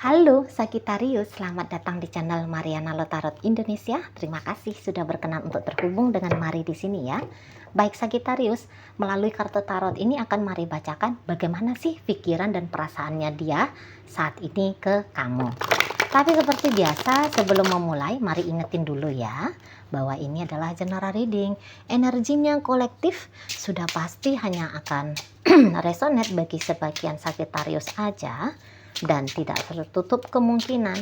Halo Sagittarius, selamat datang di channel Mariana Lotarot Indonesia. Terima kasih sudah berkenan untuk terhubung dengan Mari di sini ya. Baik Sagittarius, melalui kartu tarot ini akan Mari bacakan bagaimana sih pikiran dan perasaannya dia saat ini ke kamu. Tapi seperti biasa, sebelum memulai, mari ingetin dulu ya bahwa ini adalah general reading. Energinya kolektif sudah pasti hanya akan resonate bagi sebagian Sagittarius aja, dan tidak tertutup kemungkinan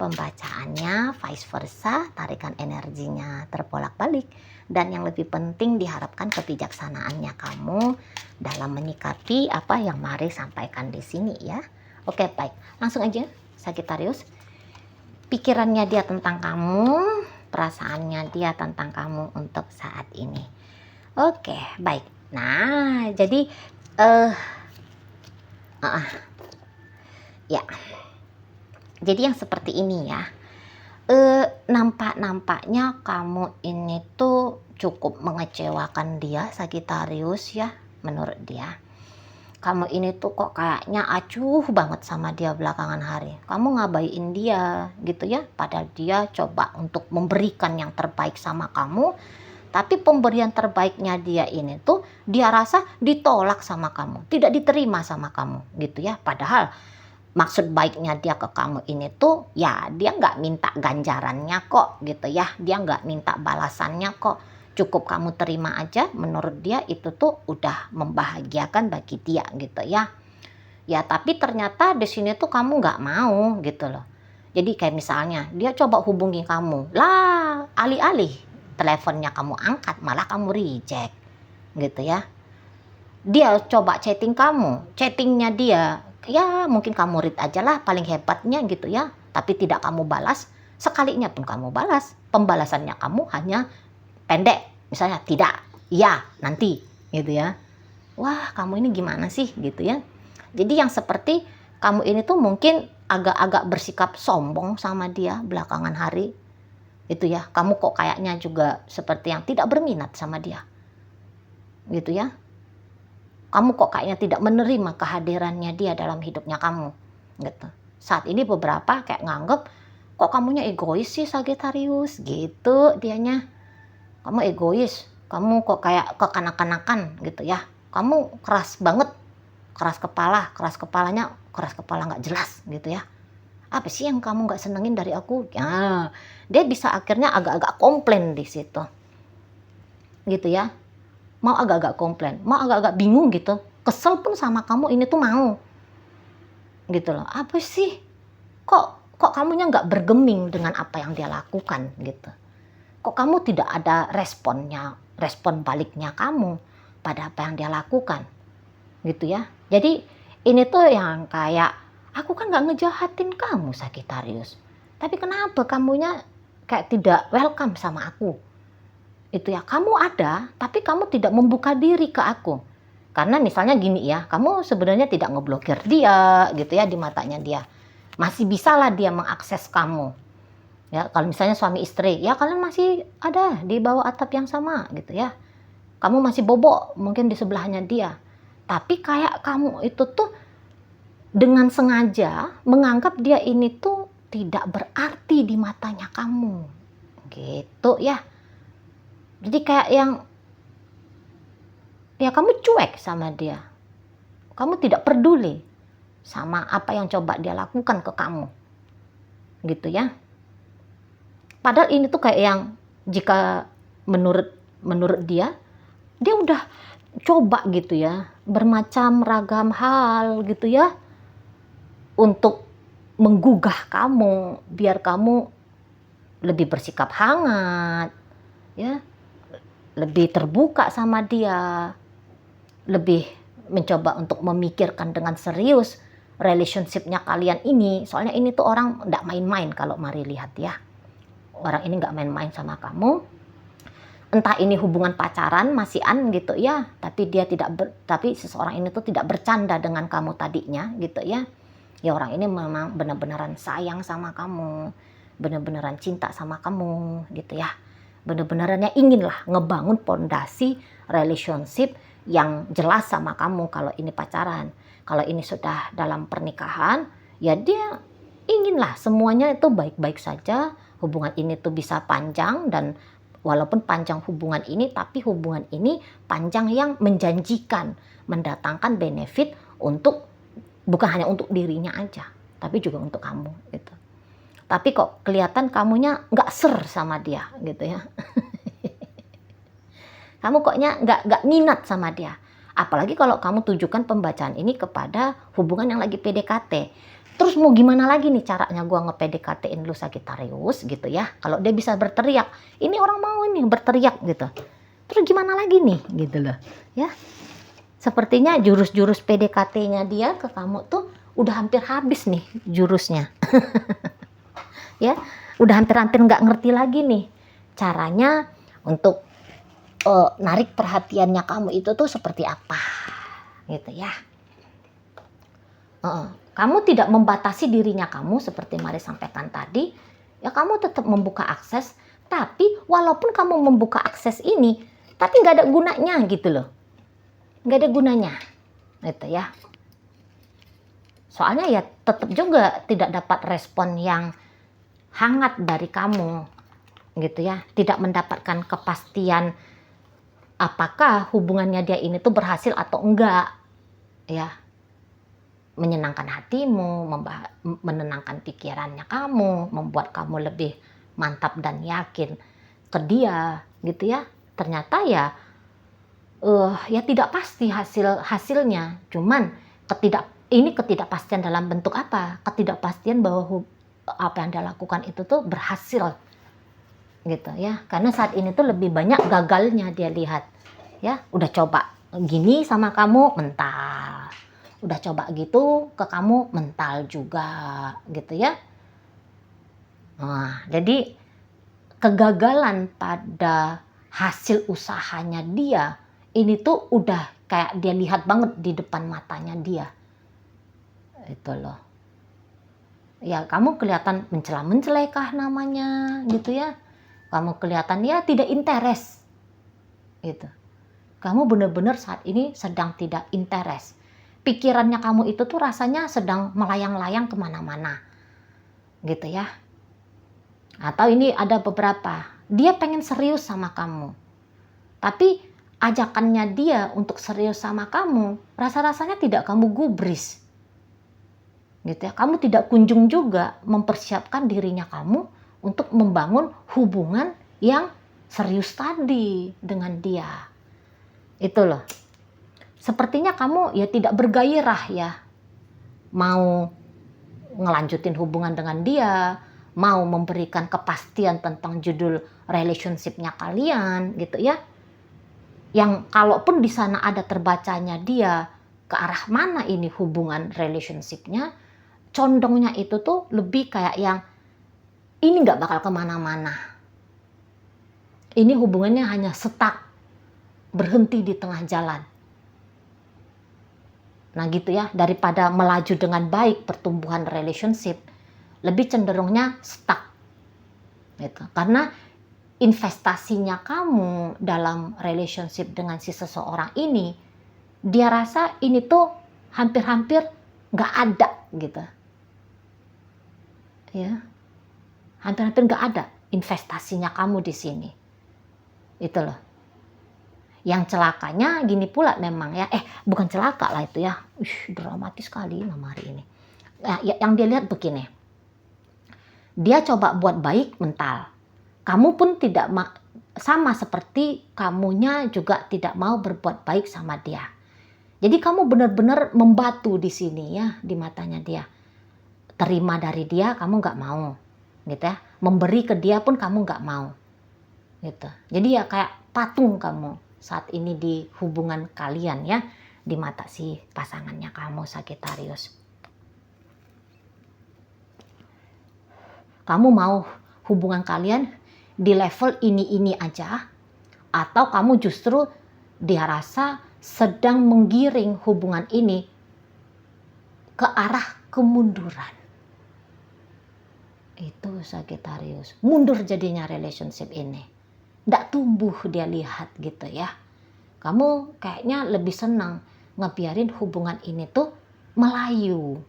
pembacaannya vice versa, tarikan energinya terbolak-balik, dan yang lebih penting diharapkan kebijaksanaannya kamu dalam menyikapi apa yang Mari sampaikan di sini ya. Oke, baik, langsung aja Sagittarius. Pikirannya dia tentang kamu, perasaannya dia tentang kamu untuk saat ini. Oke, baik. Nah, jadi ya, jadi yang seperti ini ya. Nampaknya kamu ini tuh cukup mengecewakan dia Sagittarius ya, menurut dia. Kamu ini tuh kok kayaknya acuh banget sama dia belakangan hari. Kamu ngabaiin dia gitu ya, padahal dia coba untuk memberikan yang terbaik sama kamu. Tapi pemberian terbaiknya dia ini tuh dia rasa ditolak sama kamu, tidak diterima sama kamu gitu ya. Padahal maksud baiknya dia ke kamu ini tuh ya dia nggak minta ganjarannya kok gitu ya, dia nggak minta balasannya kok, cukup kamu terima aja. Menurut dia itu tuh udah membahagiakan bagi dia gitu ya. Ya tapi ternyata di sini tuh kamu nggak mau gitu loh. Jadi kayak misalnya dia coba hubungi kamu, lah alih-alih teleponnya kamu angkat malah kamu reject gitu ya. Dia coba chatting kamu, chattingnya dia ya mungkin kamu read aja lah paling hebatnya gitu ya, tapi tidak kamu balas. Sekalinya pun kamu balas, pembalasannya kamu hanya pendek, misalnya tidak, iya, nanti gitu ya. Wah kamu ini gimana sih gitu ya. Jadi yang seperti kamu ini tuh mungkin agak-agak bersikap sombong sama dia belakangan hari itu ya. Kamu kok kayaknya juga seperti yang tidak berminat sama dia gitu ya. Kamu kok kayaknya tidak menerima kehadirannya dia dalam hidupnya kamu gitu. Saat ini beberapa kayak nganggep kok kamunya egois sih Sagittarius gitu dianya. Kamu egois, kamu kok kayak kekanak-kanakan gitu ya. Kamu keras banget, keras kepalanya keras kepala nggak jelas gitu ya. Apa sih yang kamu nggak senengin dari aku? Ya, dia bisa akhirnya agak-agak komplain di situ gitu ya. Mau agak-agak komplain, mau agak-agak bingung gitu, kesel pun sama kamu ini tuh mau gitu loh. Apa sih kok kamunya nggak bergeming dengan apa yang dia lakukan gitu, kok kamu tidak ada respon baliknya kamu pada apa yang dia lakukan gitu ya. Jadi ini tuh yang kayak aku kan nggak ngejahatin kamu Sagittarius, tapi kenapa kamunya kayak tidak welcome sama aku itu ya. Kamu ada tapi kamu tidak membuka diri ke aku. Karena misalnya gini ya, kamu sebenarnya tidak ngeblokir dia gitu ya di matanya dia. Masih bisa lah dia mengakses kamu. Ya, kalau misalnya suami istri, ya kalian masih ada di bawah atap yang sama gitu ya. Kamu masih bobok mungkin di sebelahnya dia. Tapi kayak kamu itu tuh dengan sengaja menganggap dia ini tuh tidak berarti di matanya kamu. Gitu ya. Jadi kayak yang ya kamu cuek sama dia. Kamu tidak peduli sama apa yang coba dia lakukan ke kamu. Gitu ya. Padahal ini tuh kayak yang jika menurut dia udah coba gitu ya, bermacam ragam hal gitu ya untuk menggugah kamu biar kamu lebih bersikap hangat ya, lebih terbuka sama dia, lebih mencoba untuk memikirkan dengan serius relationship-nya kalian ini. Soalnya ini tuh orang nggak main-main kalau Mari lihat ya. Orang ini nggak main-main sama kamu. Entah ini hubungan pacaran masihan gitu ya, tapi tapi seseorang ini tuh tidak bercanda dengan kamu tadinya gitu ya. Ya orang ini memang benar-benaran sayang sama kamu, benar-benaran cinta sama kamu gitu ya. Benar-benarannya inginlah ngebangun pondasi relationship yang jelas sama kamu kalau ini pacaran. Kalau ini sudah dalam pernikahan, ya dia inginlah semuanya itu baik-baik saja, hubungan ini tuh bisa panjang, dan walaupun panjang hubungan ini, tapi hubungan ini panjang yang menjanjikan, mendatangkan benefit untuk, bukan hanya untuk dirinya aja, tapi juga untuk kamu gitu. Tapi kok kelihatan kamunya nggak ser sama dia gitu ya. Kamu koknya nggak minat sama dia. Apalagi kalau kamu tujukan pembacaan ini kepada hubungan yang lagi PDKT. Terus mau gimana lagi nih caranya gua nge-PDKT-in lu Sagittarius gitu ya. Kalau dia bisa berteriak, ini orang mau ini berteriak gitu. Terus gimana lagi nih gitu loh. Ya. Sepertinya jurus-jurus PDKT-nya dia ke kamu tuh udah hampir habis nih jurusnya. Ya, udah hampir-hampir nggak ngerti lagi nih caranya untuk narik perhatiannya kamu itu tuh seperti apa gitu ya. Kamu tidak membatasi dirinya kamu seperti Mari sampaikan tadi, ya kamu tetap membuka akses, tapi walaupun kamu membuka akses ini, tapi nggak ada gunanya gitu loh, nggak ada gunanya gitu ya. Soalnya ya tetap juga tidak dapat respon yang hangat dari kamu gitu ya, tidak mendapatkan kepastian apakah hubungannya dia ini tuh berhasil atau enggak ya, menyenangkan hatimu, menenangkan pikirannya kamu, membuat kamu lebih mantap dan yakin ke dia gitu ya. Ternyata ya ya tidak pasti hasilnya, cuman ketidakpastian dalam bentuk apa? Ketidakpastian bahwa apa yang dia lakukan itu tuh berhasil gitu ya. Karena saat ini tuh lebih banyak gagalnya dia lihat ya. Udah coba gini sama kamu mental, udah coba gitu ke kamu mental juga gitu ya. Nah, jadi kegagalan pada hasil usahanya dia ini tuh udah kayak dia lihat banget di depan matanya dia itu loh ya. Kamu kelihatan mencela-mencelekah namanya gitu ya, kamu kelihatan ya tidak interest gitu. Kamu benar-benar saat ini sedang tidak interest, pikirannya kamu itu tuh rasanya sedang melayang-layang kemana-mana gitu ya. Atau ini ada beberapa, dia pengen serius sama kamu, tapi ajakannya dia untuk serius sama kamu, rasa-rasanya tidak kamu gubris gitu ya. Kamu tidak kunjung juga mempersiapkan dirinya kamu untuk membangun hubungan yang serius tadi dengan dia. Itu loh. Sepertinya kamu ya tidak bergairah ya mau ngelanjutin hubungan dengan dia, mau memberikan kepastian tentang judul relationship-nya kalian gitu ya. Yang kalaupun di sana ada terbacanya dia ke arah mana ini hubungan relationship-nya, condongnya itu tuh lebih kayak yang ini nggak bakal kemana-mana. Ini hubungannya hanya stuck, berhenti di tengah jalan. Nah gitu ya, daripada melaju dengan baik pertumbuhan relationship, lebih cenderungnya stuck gitu. Karena investasinya kamu dalam relationship dengan si seseorang ini, dia rasa ini tuh hampir-hampir nggak ada gitu ya, hampir-hampir nggak ada investasinya kamu di sini. Itu loh. Yang celakanya gini pula memang ya, bukan celaka lah itu ya, dramatis sekali Mama hari ini. Nah, yang dia lihat begini, dia coba buat baik mental, kamu pun tidak sama seperti kamunya juga tidak mau berbuat baik sama dia. Jadi kamu benar-benar membatu di sini ya, di matanya dia. Terima dari dia kamu nggak mau, gitu ya. Memberi ke dia pun kamu nggak mau, gitu. Jadi ya kayak patung kamu saat ini di hubungan kalian ya, di mata si pasangannya kamu Sagittarius. Kamu mau hubungan kalian di level ini aja, atau kamu justru dia rasa sedang menggiring hubungan ini ke arah kemunduran. Itu Sagittarius, mundur jadinya relationship ini. Nggak tumbuh dia lihat gitu ya. Kamu kayaknya lebih senang ngebiarin hubungan ini tuh layu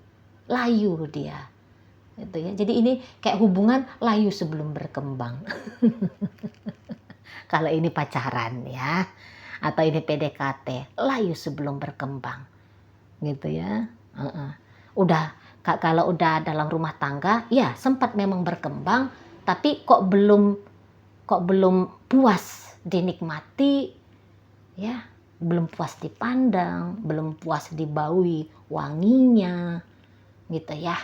dia. gitu ya. Jadi ini kayak hubungan layu sebelum berkembang. Kalau ini pacaran ya, atau ini PDKT, layu sebelum berkembang, gitu ya. Udah kalau udah dalam rumah tangga, ya sempat memang berkembang, tapi kok belum puas dinikmati, ya, belum puas dipandang, belum puas dibaui wanginya, gitu ya,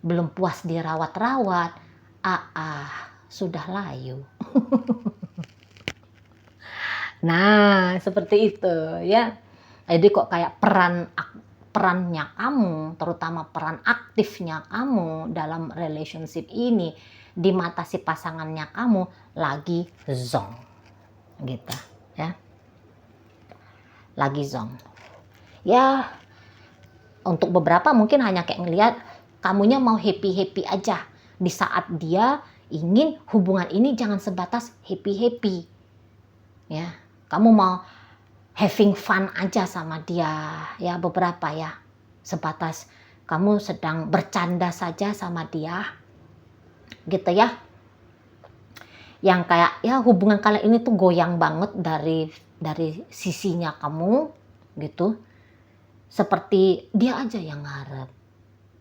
belum puas dirawat-rawat, sudah layu. Nah, seperti itu ya. Jadi kok kayak perannya kamu, terutama peran aktifnya kamu dalam relationship ini di mata si pasangannya kamu lagi zonk, gitu ya. Lagi zonk. Ya, untuk beberapa mungkin hanya kayak ngelihat kamunya mau happy-happy aja di saat dia ingin hubungan ini jangan sebatas happy-happy. Ya, kamu mau having fun aja sama dia, ya beberapa ya. Sebatas kamu sedang bercanda saja sama dia, gitu ya. Yang kayak ya hubungan kalian ini tuh goyang banget dari sisinya kamu, gitu. Seperti dia aja yang ngarep,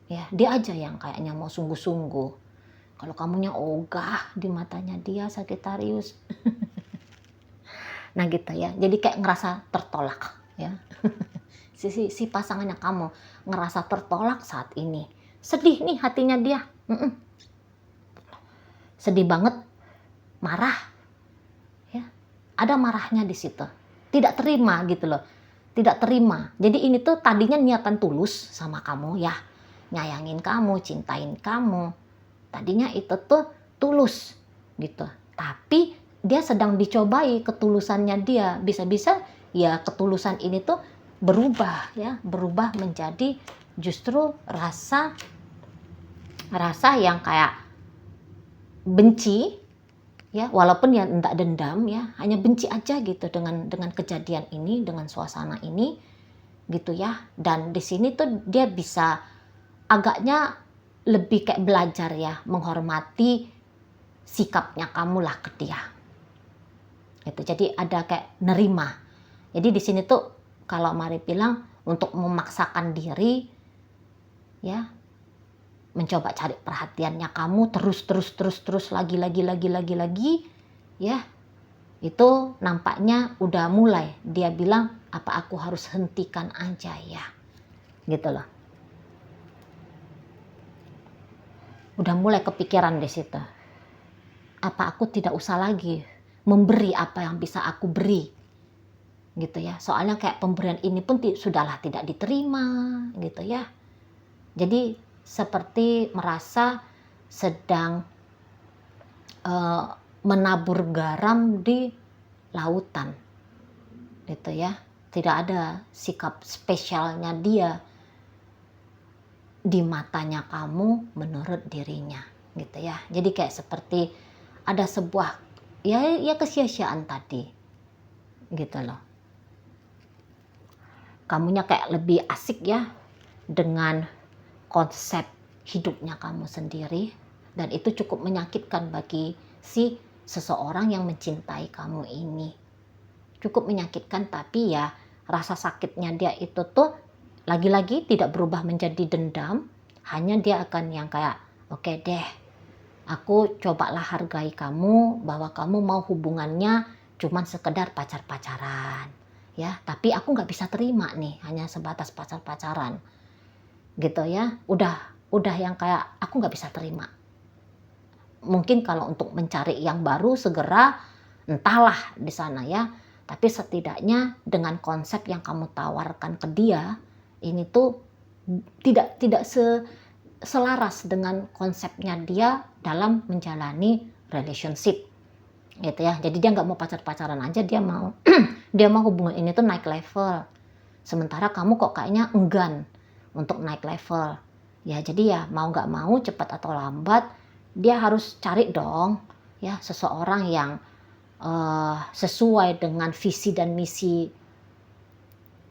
ya dia aja yang kayaknya mau sungguh-sungguh. Kalau kamunya ogah di matanya dia, Sagittarius. Nah gitu ya, jadi kayak ngerasa tertolak ya. Si pasangannya kamu ngerasa tertolak saat ini. Sedih nih hatinya dia. Sedih banget, marah. Ya, ada marahnya di situ. Tidak terima gitu loh. Tidak terima. Jadi ini tuh tadinya niatan tulus sama kamu ya. Nyayangin kamu, cintain kamu. Tadinya itu tuh tulus gitu. Tapi dia sedang dicobai ketulusannya dia. Bisa-bisa ya ketulusan ini tuh berubah ya, berubah menjadi justru rasa yang kayak benci ya, walaupun ya enggak dendam ya, hanya benci aja gitu dengan kejadian ini, dengan suasana ini gitu ya. Dan di sini tuh dia bisa agaknya lebih kayak belajar ya, menghormati sikapnya kamu lah ke dia. Gitu. Jadi ada kayak nerima. Jadi di sini tuh kalau Mari bilang untuk memaksakan diri ya, mencoba cari perhatiannya kamu terus lagi ya. Itu nampaknya udah mulai dia bilang, apa aku harus hentikan aja ya. Gitu loh. Udah mulai kepikiran di situ. Apa aku tidak usah lagi memberi apa yang bisa aku beri, gitu ya. Soalnya kayak pemberian ini pun sudahlah tidak diterima, gitu ya. Jadi seperti merasa sedang menabur garam di lautan, gitu ya. Tidak ada sikap spesialnya dia di matanya kamu menurut dirinya, gitu ya. Jadi kayak seperti ada sebuah ya kesia-siaan tadi, gitu loh. Kamunya kayak lebih asik ya dengan konsep hidupnya kamu sendiri, dan itu cukup menyakitkan bagi si seseorang yang mencintai kamu ini. Cukup menyakitkan, tapi ya rasa sakitnya dia itu tuh lagi-lagi tidak berubah menjadi dendam, hanya dia akan yang kayak oke deh, aku cobalah hargai kamu bahwa kamu mau hubungannya cuman sekedar pacar-pacaran ya, tapi aku nggak bisa terima nih hanya sebatas pacar-pacaran gitu ya. Udah yang kayak aku nggak bisa terima. Mungkin kalau untuk mencari yang baru segera entahlah di sana ya, tapi setidaknya dengan konsep yang kamu tawarkan ke dia ini tuh tidak selaras dengan konsepnya dia dalam menjalani relationship, gitu ya. Jadi dia nggak mau pacar-pacaran aja, dia mau dia mau hubungan ini tuh naik level. Sementara kamu kok kayaknya enggan untuk naik level. Ya jadi ya mau nggak mau cepat atau lambat dia harus cari dong ya seseorang yang sesuai dengan visi dan misi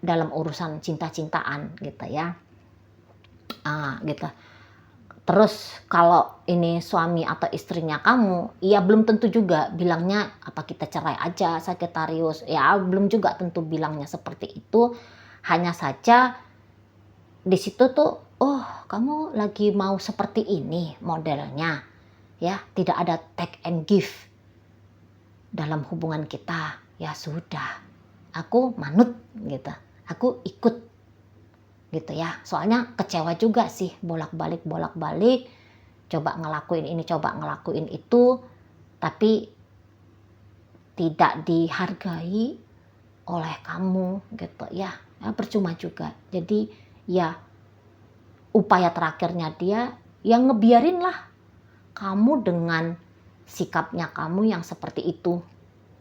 dalam urusan cinta-cintaan gitu ya. Gitu. Terus kalau ini suami atau istrinya kamu, ya belum tentu juga bilangnya apa kita cerai aja Sagittarius. Ya belum juga tentu bilangnya seperti itu. Hanya saja di situ tuh, oh kamu lagi mau seperti ini modelnya. Ya, tidak ada take and give dalam hubungan kita. Ya sudah, aku manut gitu. Aku ikut gitu ya. Soalnya kecewa juga sih bolak-balik coba ngelakuin ini, coba ngelakuin itu, tapi tidak dihargai oleh kamu gitu ya. Ya percuma juga. Jadi ya upaya terakhirnya dia yang ngebiarin lah kamu dengan sikapnya kamu yang seperti itu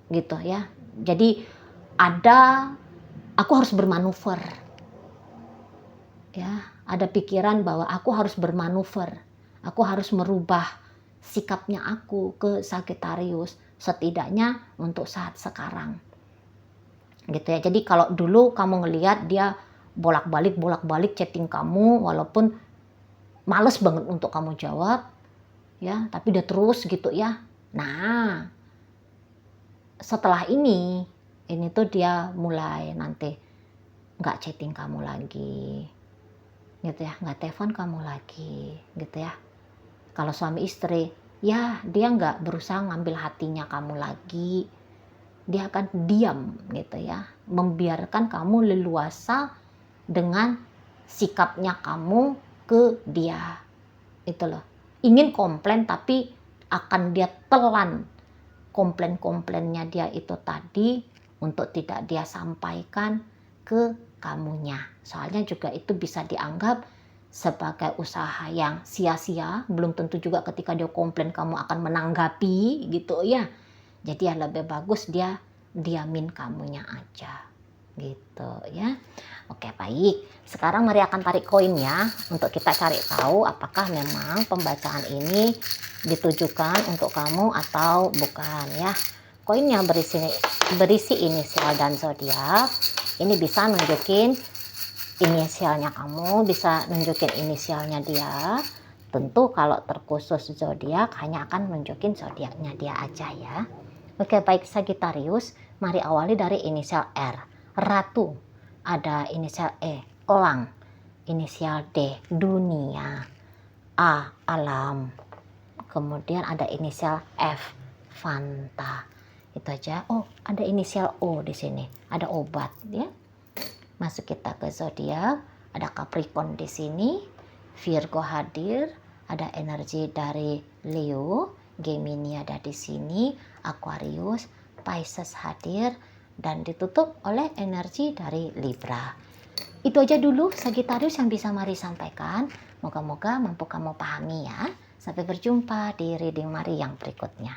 gitu ya. Jadi aku harus bermanuver ya, ada pikiran bahwa aku harus bermanuver, aku harus merubah sikapnya aku ke Sagittarius setidaknya untuk saat sekarang gitu ya. Jadi kalau dulu kamu ngelihat dia bolak-balik chatting kamu walaupun males banget untuk kamu jawab ya, tapi dia terus gitu ya. Nah setelah ini tuh dia mulai nanti nggak chatting kamu lagi gitu ya, nggak telepon kamu lagi gitu ya. Kalau suami istri ya dia nggak berusaha ngambil hatinya kamu lagi, dia akan diam gitu ya, membiarkan kamu leluasa dengan sikapnya kamu ke dia itu loh. Ingin komplain tapi akan dia telan komplain-komplainnya dia itu tadi untuk tidak dia sampaikan ke kamunya. Soalnya juga itu bisa dianggap sebagai usaha yang sia-sia. Belum tentu juga ketika dia komplain kamu akan menanggapi gitu ya. Jadi ya lebih bagus dia diamin kamunya aja gitu ya. Oke baik, sekarang mari akan tarik koinnya untuk kita cari tahu apakah memang pembacaan ini ditujukan untuk kamu atau bukan ya. Koinnya berisi inisial dan zodiak. Ini bisa nunjukin inisialnya kamu, bisa nunjukin inisialnya dia. Tentu kalau terkhusus zodiak hanya akan nunjukin zodiaknya dia aja ya. Oke baik Sagittarius, mari awali dari inisial R, Ratu. Ada inisial E, Elang. Inisial D, Dunia. A, Alam. Kemudian ada inisial F, Fanta. Itu aja. Oh, ada inisial O di sini. Ada obat ya. Masuk kita ke zodiak. Ada Capricorn di sini. Virgo hadir. Ada energi dari Leo. Gemini ada di sini. Aquarius, Pisces hadir. Dan ditutup oleh energi dari Libra. Itu aja dulu Sagittarius yang bisa Mari sampaikan. Moga-moga mampu kamu pahami ya. Sampai berjumpa di reading Mari yang berikutnya.